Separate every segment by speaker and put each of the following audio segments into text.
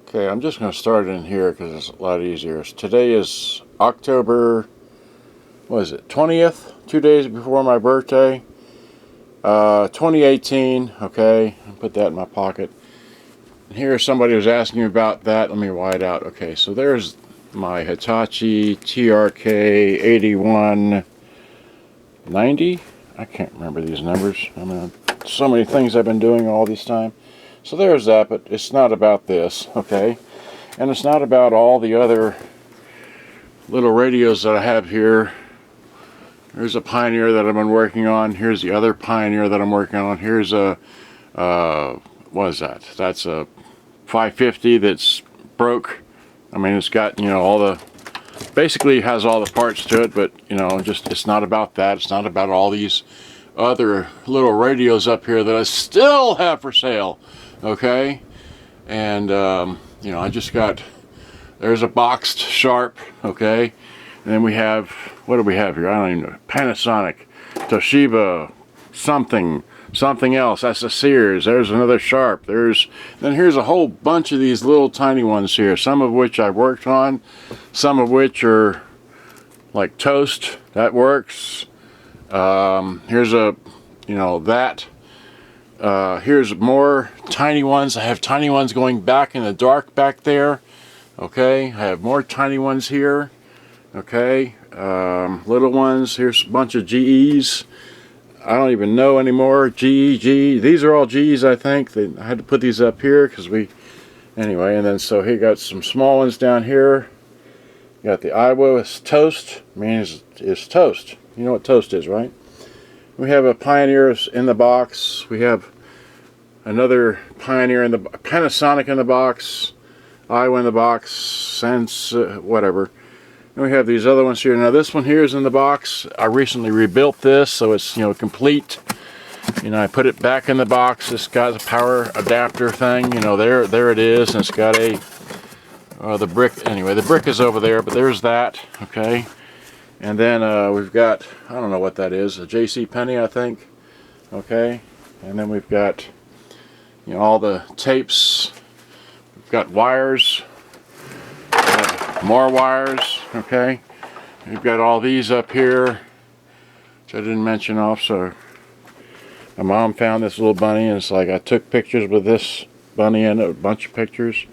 Speaker 1: Okay, I'm just going to start in here because it's a lot easier. Today is October, what is it, 20th? 2 days before my birthday. 2018, okay, I'll put that in my pocket. And here somebody was asking me about that. Let me wide out. Okay, so there's my Hitachi TRK 8190. I can't remember these numbers. I mean, so many things I've been doing all this time. So there's that, but it's not about this, okay? And it's not about all the other little radios that I have here. There's a Pioneer that I've been working on. Here's the other Pioneer that I'm working on. Here's a, what is that? That's a 550 that's broke. I mean, it's got, you know, all the, basically has all the parts to it, but, you know, just, it's not about that. It's not about all these other little radios up here that I still have for sale. Okay, and you know, I just got, there's a boxed Sharp, okay, and then we have, what do we have here? I don't even know. Panasonic, Toshiba, something else. That's a Sears. There's another Sharp. Then here's a whole bunch of these little tiny ones here, some of which I've worked on, some of which are like Toast. That works. Here's a, you know, that. Here's more tiny ones. I have tiny ones going back in the dark back there. Okay, I have more tiny ones here. Okay, little ones. Here's a bunch of GEs. I don't even know anymore. GE. These are all GEs, I think. I had to put these up here because anyway, and then so here got some small ones down here. Got the Iowa Toast. I mean, it's Toast. You know what Toast is, right? We have a Pioneer in the box. We have another Pioneer in the Panasonic in the box, Iowa in the box, Sense, whatever. And we have these other ones here. Now this one here is in the box. I recently rebuilt this, so it's, you know, complete. You know, I put it back in the box. It's got a power adapter thing. You know, there it is, and it's got a the brick. Anyway, the brick is over there, but there's that. Okay. And then we've got, I don't know what that is, a J.C. Penney, I think. Okay, and then we've got, you know, all the tapes. We've got wires, more wires. Okay, we've got all these up here, which I didn't mention off. So my mom found this little bunny, and it's like I took pictures with this bunny in it, a bunch of pictures.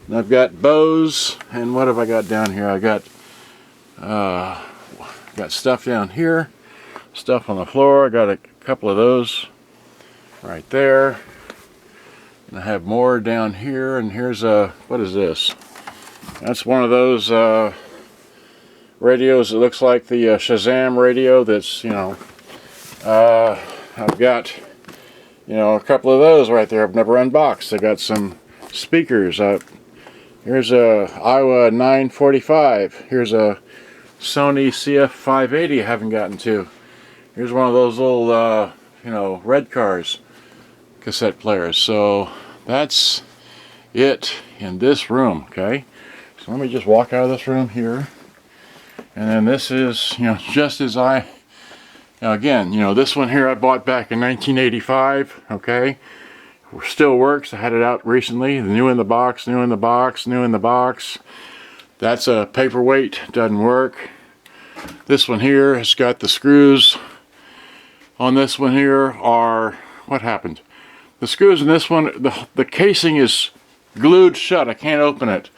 Speaker 1: And I've got bows, and what have I got down here? I got stuff down here, stuff on the floor. I got a couple of those right there, and I have more down here. And here's a, what is this? That's one of those radios that looks like the Shazam radio. That's, you know, I've got, you know, a couple of those right there. I've never unboxed. I got some speakers. Here's a Iowa 945. Here's a Sony CF580 I haven't gotten to. Here's one of those little, you know, red cars cassette players. So that's it in this room, okay? So let me just walk out of this room here. And then this is, you know, just as now again, you know, this one here I bought back in 1985, okay? It still works. I had it out recently. The new in the box, new in the box, new in the box. That's a paperweight, doesn't work. This one here has got the screws on this one here are, what happened? The screws in this one, the casing is glued shut. I can't open it.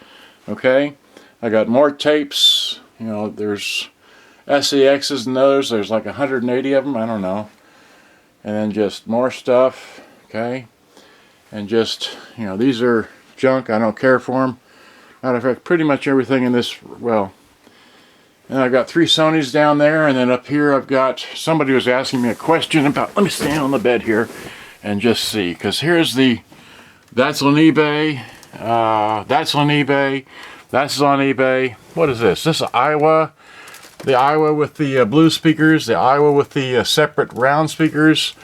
Speaker 1: Okay? I got more tapes. You know, there's SEXs and those. There's like 180 of them. I don't know. And then just more stuff. Okay? And just, you know, these are junk. I don't care for them. Matter of fact, pretty much everything in this, well, and I've got 3 Sonys down there, and then up here I've got, somebody was asking me a question about, let me stand on the bed here and just see, because here's the, that's on eBay, that's on eBay, that's on eBay. What is this? This is Iowa, the Iowa with the blue speakers, the Iowa with the separate round speakers.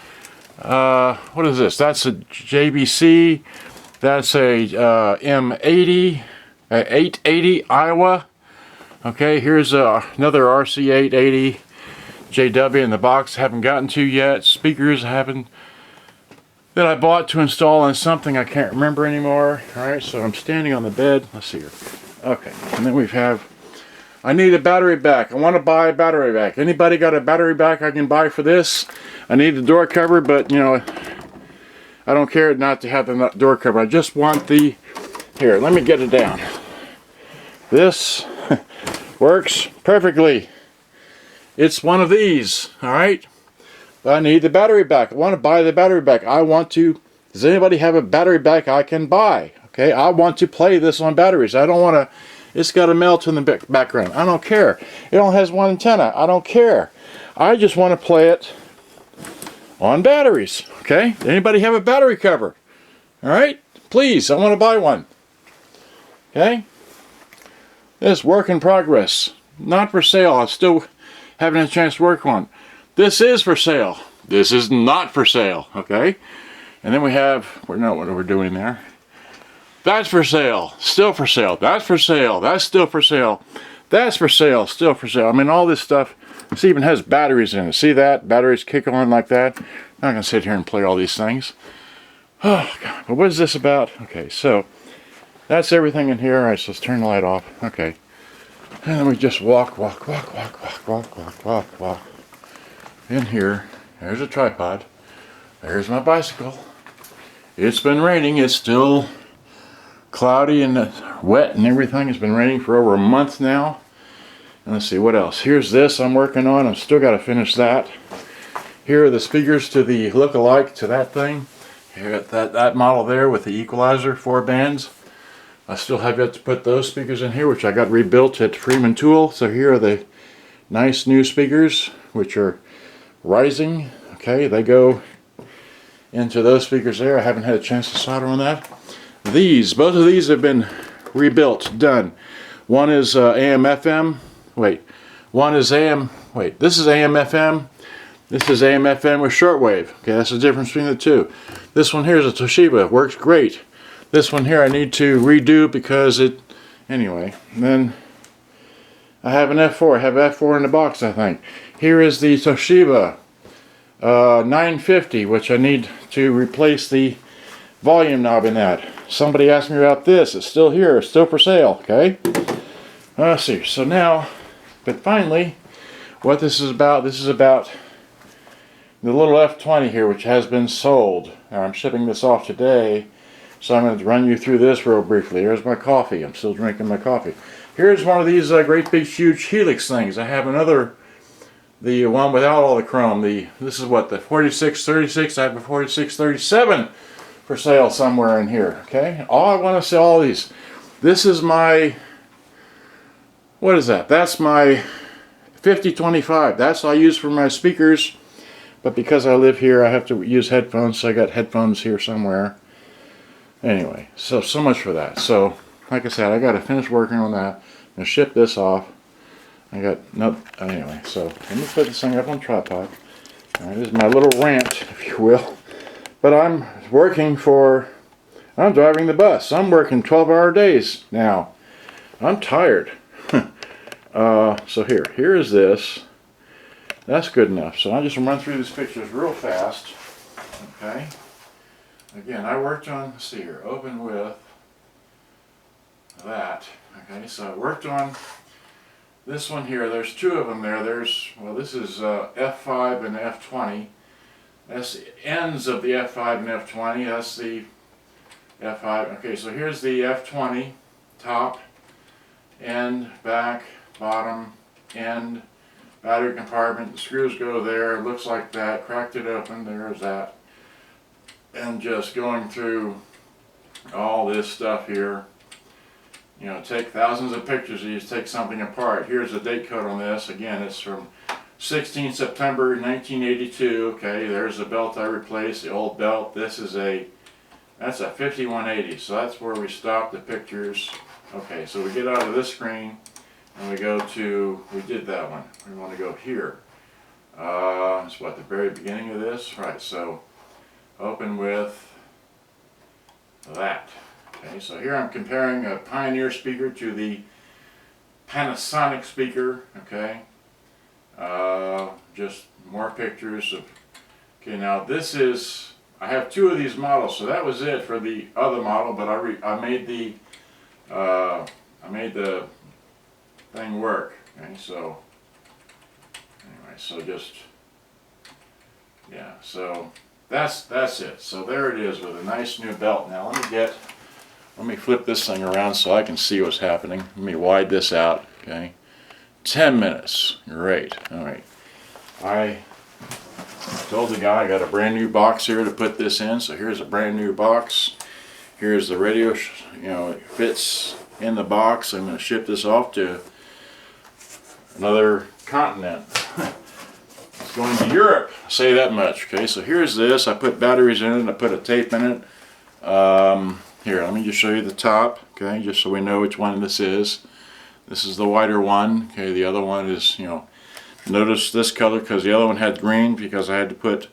Speaker 1: What is this? That's a JBC, that's a M80, 880 Iowa. Okay, here's another RC880 JW in the box. Haven't gotten to yet. Speakers haven't. that I bought to install on something I can't remember anymore. Alright, so I'm standing on the bed. Let's see here. Okay, and then we have, I need a battery back. I want to buy a battery back. Anybody got a battery back I can buy for this? I need the door cover, but you know, I don't care not to have the door cover. I just want the, here, let me get it down. This works perfectly. It's one of these, alright? But I need the battery back. I want to buy the battery back. I want to, does anybody have a battery back I can buy? Okay, I want to play this on batteries. I don't want to, it's got a melt in the background. I don't care. It only has one antenna. I don't care. I just want to play it on batteries. Okay, anybody have a battery cover? Alright, please, I want to buy one. Okay, this work in progress. Not for sale. I'm still having a chance to work on. This is for sale. This is not for sale. Okay, and then we have, we know what we're doing there. That's for sale. Still for sale. That's for sale. That's still for sale. That's for sale. Still for sale. I mean, all this stuff. This even has batteries in it. See that? Batteries kick on like that. I'm not going to sit here and play all these things. Oh, God. But what is this about? Okay, so that's everything in here. All right, so let's turn the light off. Okay. And then we just walk in here. There's a tripod. There's my bicycle. It's been raining. It's still cloudy and wet and everything. It's been raining for over a month now. And let's see what else. Here's this I'm working on. I've still got to finish that. Here are the speakers to the look-alike to that thing. Here at that model there with the equalizer, 4 bands. I still have yet to put those speakers in here, which I got rebuilt at Freeman Tool. So here are the nice new speakers, which are rising. Okay, they go into those speakers there. I haven't had a chance to solder on that. Both of these have been rebuilt, done. One is AM FM. Wait, one is AM. Wait, this is AM FM. This is AM FM with shortwave. Okay, that's the difference between the two. This one here is a Toshiba. It works great. This one here I need to redo because it. Anyway, and then I have an F4. I have F4 in the box, I think. Here is the Toshiba 950, which I need to replace the volume knob in that. Somebody asked me about this. It's still here. It's still for sale. Okay. Let's see. So now, but finally, what this is about the little F20 here, which has been sold. Now, I'm shipping this off today, so I'm going to run you through this real briefly. Here's my coffee. I'm still drinking my coffee. Here's one of these great big huge helix things. I have another, the one without all the chrome. This is what, the 4636. I have a 4637 for sale somewhere in here. Okay, all I want to sell all these. This is my, what is that? That's my 5025. That's what I use for my speakers. But because I live here, I have to use headphones, so I got headphones here somewhere. Anyway, so much for that. So, like I said, I got to finish working on that. I'm going to ship this off. I got, nope, anyway, so let me put this thing up on tripod. All right, this is my little rant, if you will. But I'm driving the bus. I'm working 12-hour days now. I'm tired. So here is this. That's good enough. So I'll just run through these pictures real fast. Okay. Again, I worked on, let's see here, open with that. Okay, so I worked on this one here. There's two of them there. Well, this is F5 and F20. That's the ends of the F5 and F20. That's the F5. Okay, so here's the F20, top, end, back, bottom, end, battery compartment. The screws go there. It looks like that. Cracked it open. There's that. And just going through all this stuff here. You know, take thousands of pictures of these, take something apart. Here's the date code on this. Again, it's from 16 September 1982. Okay, there's the belt I replaced, the old belt. That's a 5180. So that's where we stop the pictures. Okay, so we get out of this screen and we go to, we did that one. We want to go here. It's what, the very beginning of this? Right, so open with that. Okay, so here I'm comparing a Pioneer speaker to the Panasonic speaker. Okay, just more pictures of. Okay, now this is I have two of these models, so that was it for the other model. But I made the thing work. Okay, so anyway, so just yeah, so that's it. So there it is with a nice new belt. Now let me flip this thing around so I can see what's happening. Let me wide this out. Okay, 10 minutes. Great. All right. I told the guy I got a brand new box here to put this in. So here's a brand new box. Here's the radio. It fits in the box. I'm going to ship this off to another continent. It's going to Europe. I'll say that much. Okay. So here's this. I put batteries in it. I put a tape in it. Here, let me just show you the top. Okay, just so we know which one this is. This is the whiter one. Okay, the other one is, notice this color because the other one had green because I had to put,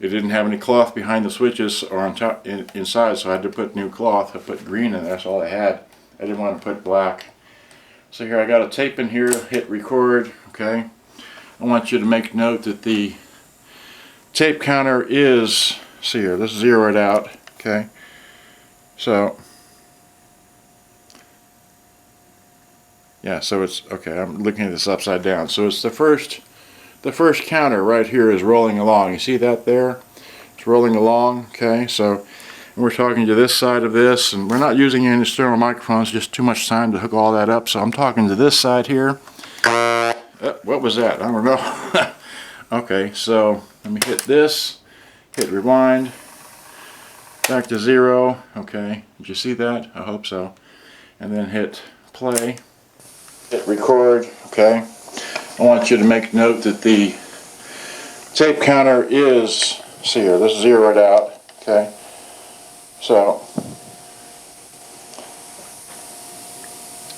Speaker 1: it didn't have any cloth behind the switches or on top inside, so I had to put new cloth. I put green in there, that's all I had. I didn't want to put black. So here I got a tape in here, hit record. Okay, I want you to make note that the tape counter is, see here, let's zero it out. Okay, so yeah, so it's okay. I'm looking at this upside down. So it's the first counter right here is rolling along. You see that there? It's rolling along. Okay, so we're talking to this side of this, and we're not using any external microphones. Just too much time to hook all that up. So I'm talking to this side here. What was that? I don't know. Okay, so let me hit this. Hit rewind. Back to 0. Okay, did you see that? I hope so. And then hit play. Hit record. Okay, I want you to make note that the tape counter is, see here, let's zero it out. Okay, so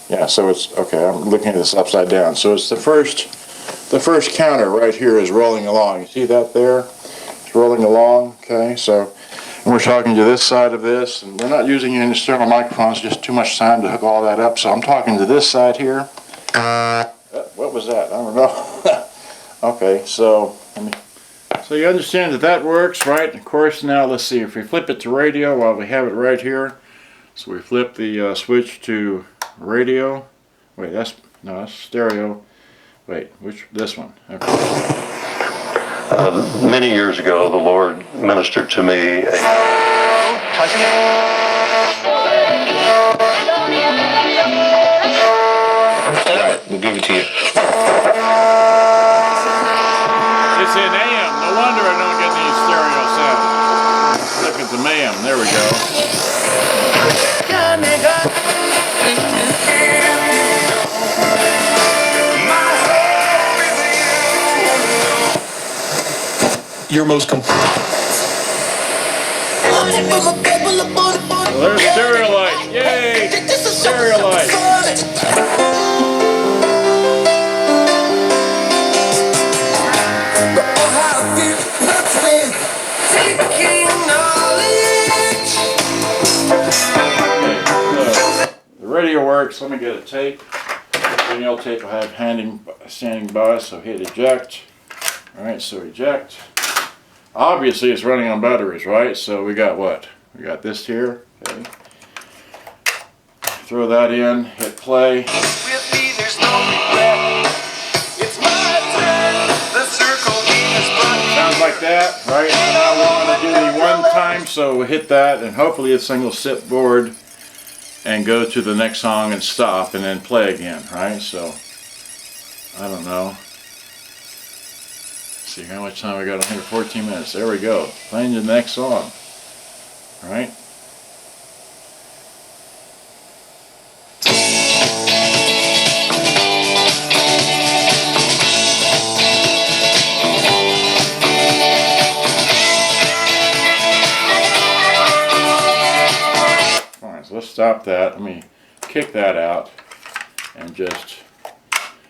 Speaker 1: yeah, so it's okay. I'm looking at this upside down. So it's the first counter right here is rolling along. You see that there? It's rolling along. Okay, so we're talking to this side of this, and we're not using any external microphones. Just too much time to hook all that up. So I'm talking to this side here. What was that? I don't know. Okay, so so you understand that that works, right? Of course, now let's see if we flip it to radio while we have it right here. So we flip the switch to radio. Wait, that's stereo. Wait, this one? Okay.
Speaker 2: Many years ago, the Lord ministered to me. We'll give it to you.
Speaker 1: It's in AM. No wonder I don't get any stereo sound. Look at the AM. There we go.
Speaker 2: Your most complete.
Speaker 1: Well, there's stereo light. Yay! Stereo light. Radio works. Let me get a tape. Vinyl tape I have standing by, so hit eject. Alright, so eject. Obviously it's running on batteries, right? So we got what? We got this here. Okay. Throw that in, hit play.
Speaker 3: With me, there's no regret. It's my turn. The circle is running.
Speaker 1: Sounds like that, right? And now we want to do the one time, so we hit that, and hopefully this thing will sit board and go to the next song and stop and then play again, right? So, I don't know. Let's see how much time we got on here. 14 minutes. There we go. Playing the next song. Right? Let's stop that. Let me kick that out and just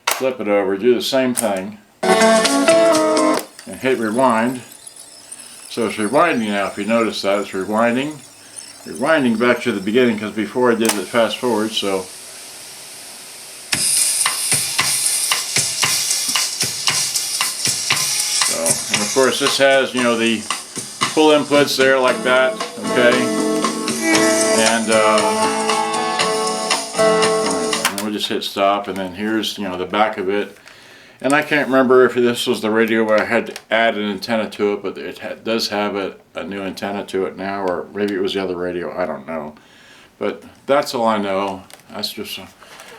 Speaker 1: flip it over. Do the same thing and hit rewind. So it's rewinding now. If you notice that, it's rewinding back to the beginning, because before I did it fast forward. So and of course this has, the pull inputs there like that, okay? And we'll just hit stop, and then here's, you know, the back of it. And I can't remember if this was the radio where I had to add an antenna to it, but it does have a new antenna to it now, or maybe it was the other radio, I don't know. But that's all I know. That's just,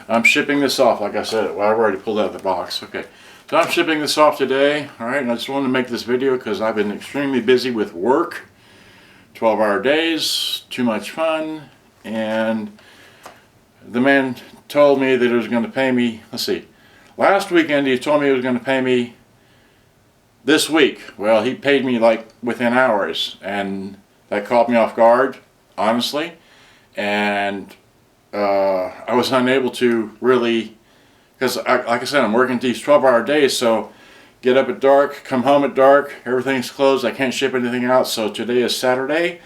Speaker 1: I'm shipping this off, like I said. Well, I've already pulled out of the box. Okay, so I'm shipping this off today. All right, and I just wanted to make this video because I've been extremely busy with work, 12-hour days, too much fun, and the man told me that he was going to pay me, let's see, last weekend he told me he was going to pay me this week. Well, he paid me like within hours, and that caught me off guard, honestly, and I was unable to really, because like I said, I'm working these 12-hour days, so get up at dark, come home at dark, everything's closed, I can't ship anything out. So today is Saturday,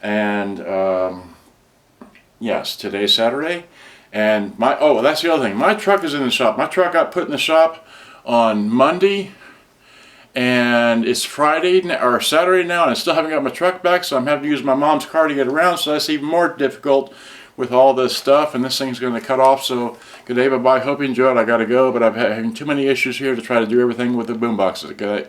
Speaker 1: and yes, today is Saturday, and that's the other thing, my truck is in the shop. My truck got put in the shop on Monday, and it's Friday or Saturday now, and I still haven't got my truck back, so I'm having to use my mom's car to get around, so that's even more difficult with all this stuff, and this thing's going to cut off. So good day, bye bye, hope you enjoyed. I gotta go, but I'm having too many issues here to try to do everything with the boomboxes. Good day.